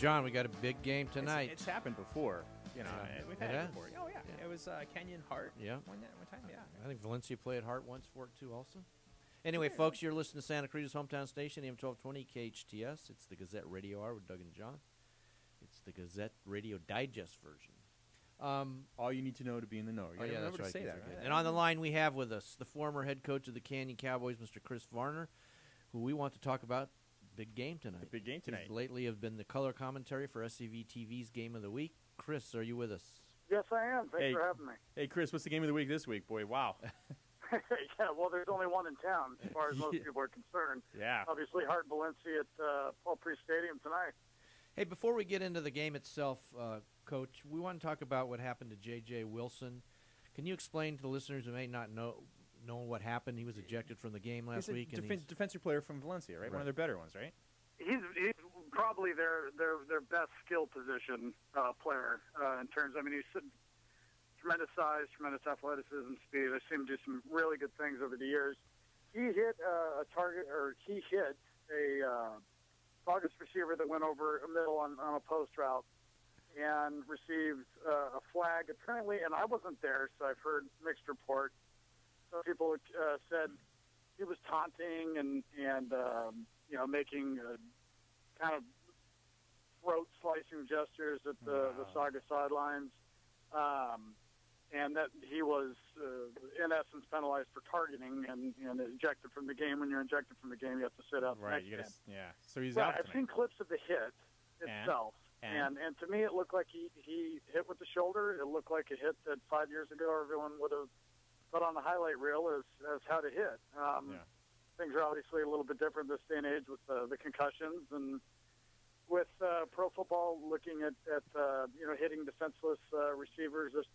John, we got a big game tonight. It's happened before. You know, Yeah. we've had It it has. before. Oh, yeah. It was Kenyon Hart. Yeah. One time, yeah. I think Valencia played Hart once for it, too, also. Anyway, folks, you're listening to Santa Cruz's hometown station, AM 1220 KHTS. It's the Gazette Radio Hour with Doug and John. It's the Gazette Radio Digest version. All you need to know to be in the know. You That's remember to right. say that, Right. right? And on the line, we have with us the former head coach of the Canyon Cowboys, Mr. Chris Varner, who we want to talk about big game tonight. The big game tonight. He's lately have been the color commentary for SCV TV's Game of the Week. Chris, are you with us? Yes, I am. Thanks for having me. Hey, Chris, what's the game of the week this week, boy? Wow. Yeah, well, there's only one in town as far as most people are concerned. Yeah. Obviously, Hart and Valencia at Paul Priest Stadium tonight. Hey, before we get into the game itself, Coach, we want to talk about what happened to J.J. Wilson. Can you explain to the listeners who may not know what happened? He was ejected from the game last week. He's a defensive player from Valencia, right? One of their better ones, right? He's probably their best skill position player in terms. I mean, he's tremendous size, tremendous athleticism, speed. I've seen him do some really good things over the years. He hit a target, or he hit a August receiver that went over a middle on a post route and received a flag apparently, and I wasn't there, so I've heard mixed reports. Some people said he was taunting and making kind of throat slicing gestures at the Saga sidelines, and that he was in essence penalized for targeting and ejected from the game. When you're ejected from the game, you have to sit out. Right. Yeah. So he's out. out. I've seen clips of the hit itself. And to me, it looked like he hit with the shoulder. It looked like a hit that 5 years ago everyone would have put on the highlight reel as how to hit. Things are obviously a little bit different this day and age with the concussions and with pro football looking at hitting defenseless receivers. This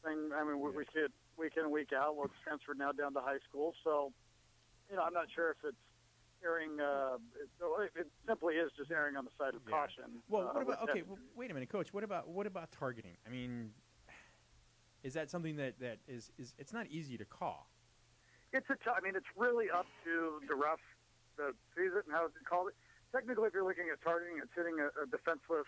thing, I mean, we see it week in and week out. Well, it's transferred now down to high school, so I'm not sure if it's erring. It simply is just erring on the side of caution. Well, what about? Okay, well, wait a minute, Coach. What about targeting? I mean, is that something that is it's not easy to call? It's really up to the ref that sees it and how it's called it. Technically, if you're looking at targeting, it's hitting a defenseless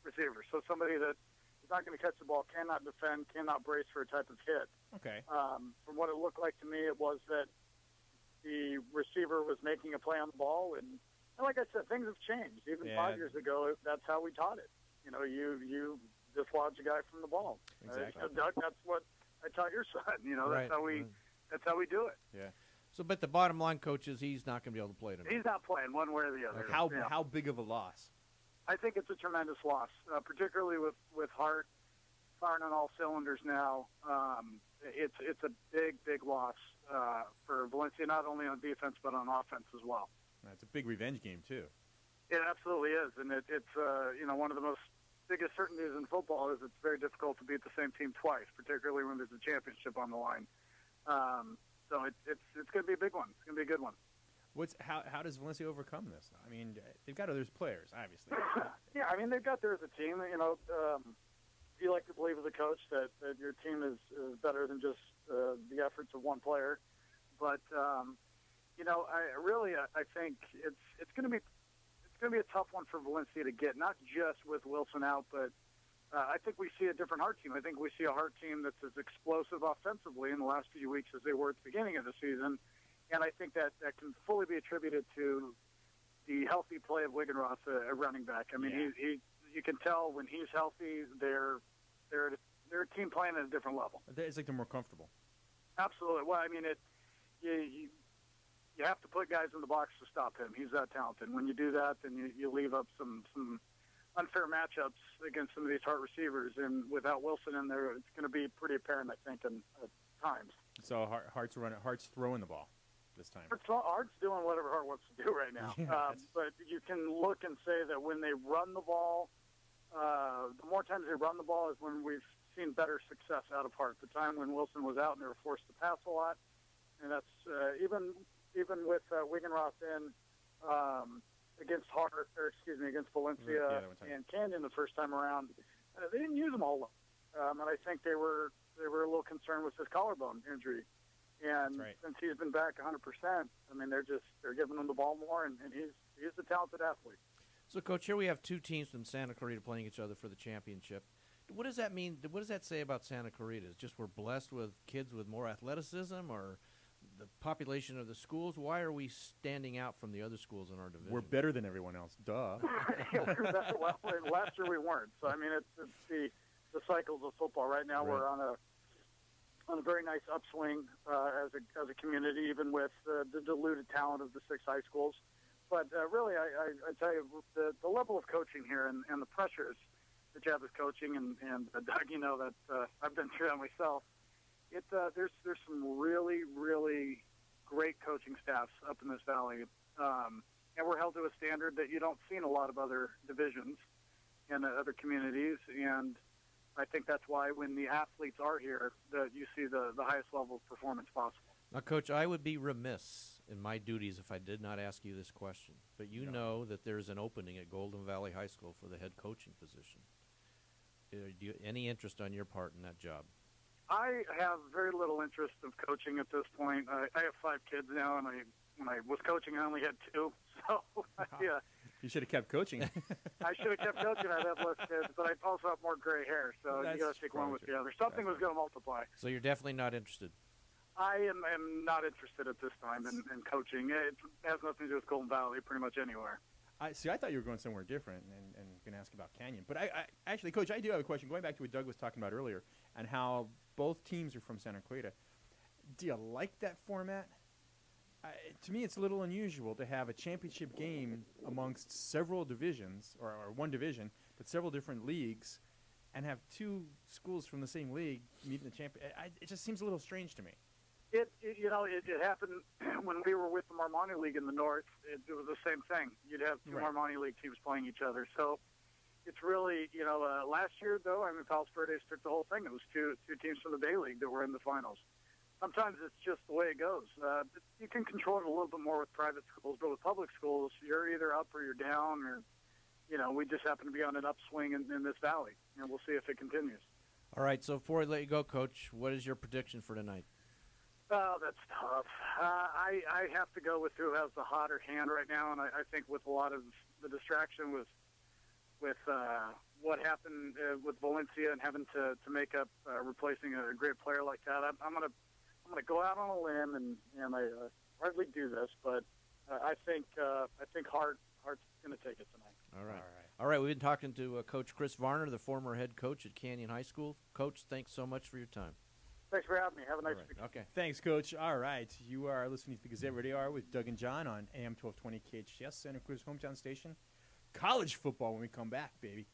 receiver, so somebody that is not going to catch the ball, cannot defend, cannot brace for a type of hit. Okay. From what it looked like to me, it was that the receiver was making a play on the ball, and like I said, things have changed. Even 5 years ago, that's how we taught it. You dislodge a guy from the ball. Exactly. Doug, that's what I taught your son. That's how we. That's how we do it. Yeah. So, but the bottom line, Coach, is he's not going to be able to play tonight. He's not playing one way or the other. How big of a loss? I think it's a tremendous loss, particularly with Hart firing on all cylinders now. It's a big loss for Valencia, not only on defense but on offense as well. It's a big revenge game too. It absolutely is, and it's one of the most biggest certainties in football is it's very difficult to beat the same team twice, particularly when there's a championship on the line. So it's going to be a big one. It's going to be a good one. How does Valencia overcome this? I mean, they've got other players, obviously. Yeah, I mean, they've got there as a team. You like to believe as a coach that your team is better than just the efforts of one player. But I think it's going to be a tough one for Valencia to get, not just with Wilson out, but I think we see a different Hart team. I think we see a Hart team that's as explosive offensively in the last few weeks as they were at the beginning of the season. And I think that can fully be attributed to the healthy play of Wiggenroth at running back. I mean, you can tell when he's healthy, they're a team playing at a different level. It's like they're more comfortable. Absolutely. Well, I mean, you have to put guys in the box to stop him. He's that talented. When you do that, then you leave up some unfair matchups against some of these Hart receivers. And without Wilson in there, it's going to be pretty apparent, I think, at times. So Hart's throwing the ball this time. Hart's doing whatever Hart wants to do right now. But you can look and say that when they run the ball, the more times they run the ball is when we've seen better success out of Hart. The time when Wilson was out and they were forced to pass a lot, and that's even with Wiggenroth in against against Valencia and Canyon the first time around, they didn't use him a whole lot, and I think they were a little concerned with his collarbone injury. And since he's been back 100%, I mean, they're giving him the ball more, and he's a talented athlete. So, Coach, here we have two teams from Santa Clarita playing each other for the championship. What does that mean? What does that say about Santa Clarita? Is just we're blessed with kids with more athleticism, or the population of the schools? Why are we standing out from the other schools in our division? We're better than everyone else. Duh. Well, last year we weren't. So I mean, it's the cycles of football. Right now, we're on a very nice upswing as a community, even with the diluted talent of the 6 high schools. But really, I tell you, the level of coaching here and the pressures that you have as coaching, and Doug, you know that I've been through that myself. There's some really, really great coaching staffs up in this valley, and we're held to a standard that you don't see in a lot of other divisions and other communities. And I think that's why when the athletes are here, that you see the highest level of performance possible. Now, Coach, I would be remiss in my duties if I did not ask you this question. But you know that there's an opening at Golden Valley High School for the head coaching position. Do you any interest on your part in that job? I have very little interest of coaching at this point. I have 5 kids now, and when I was coaching, I only had 2. So, yeah. You should have kept coaching. I should have kept coaching. I'd have less kids, but I also have more gray hair, so you got to take one with the other. Something was going to multiply. So you're definitely not interested. I am not interested at this time in coaching. It has nothing to do with Golden Valley, pretty much anywhere. I thought you were going somewhere different and going to ask about Canyon. But I actually, Coach, I do have a question. Going back to what Doug was talking about earlier and how both teams are from Santa Clarita. Do you like that format? To me, it's a little unusual to have a championship game amongst several divisions, or one division, but several different leagues, and have 2 schools from the same league meeting the champion. It just seems a little strange to me. It happened when we were with the Marmoni League in the north. It was the same thing. You'd have 2 Marmoni League teams playing each other. So it's really, last year, though, I mean, Palos Verdes took the whole thing. It was two teams from the Bay League that were in the finals. Sometimes it's just the way it goes. You can control it a little bit more with private schools, but with public schools, you're either up or you're down, or, we just happen to be on an upswing in this valley, and we'll see if it continues. All right, so before I let you go, Coach, what is your prediction for tonight? Oh, that's tough. I have to go with who has the hotter hand right now, and I think with a lot of the distraction with what happened with Valencia and having to make up replacing a great player like that, I'm gonna go out on a limb and I hardly do this, but I think Hart's gonna take it tonight. All right. We've been talking to Coach Chris Varner, the former head coach at Canyon High School. Coach, thanks so much for your time. Thanks for having me. Have a nice week. Okay. Thanks, Coach. All right. You are listening to the Gazette Radio Hour with Doug and John on AM 1220 KHTS, Santa Cruz hometown station. College football when we come back, baby.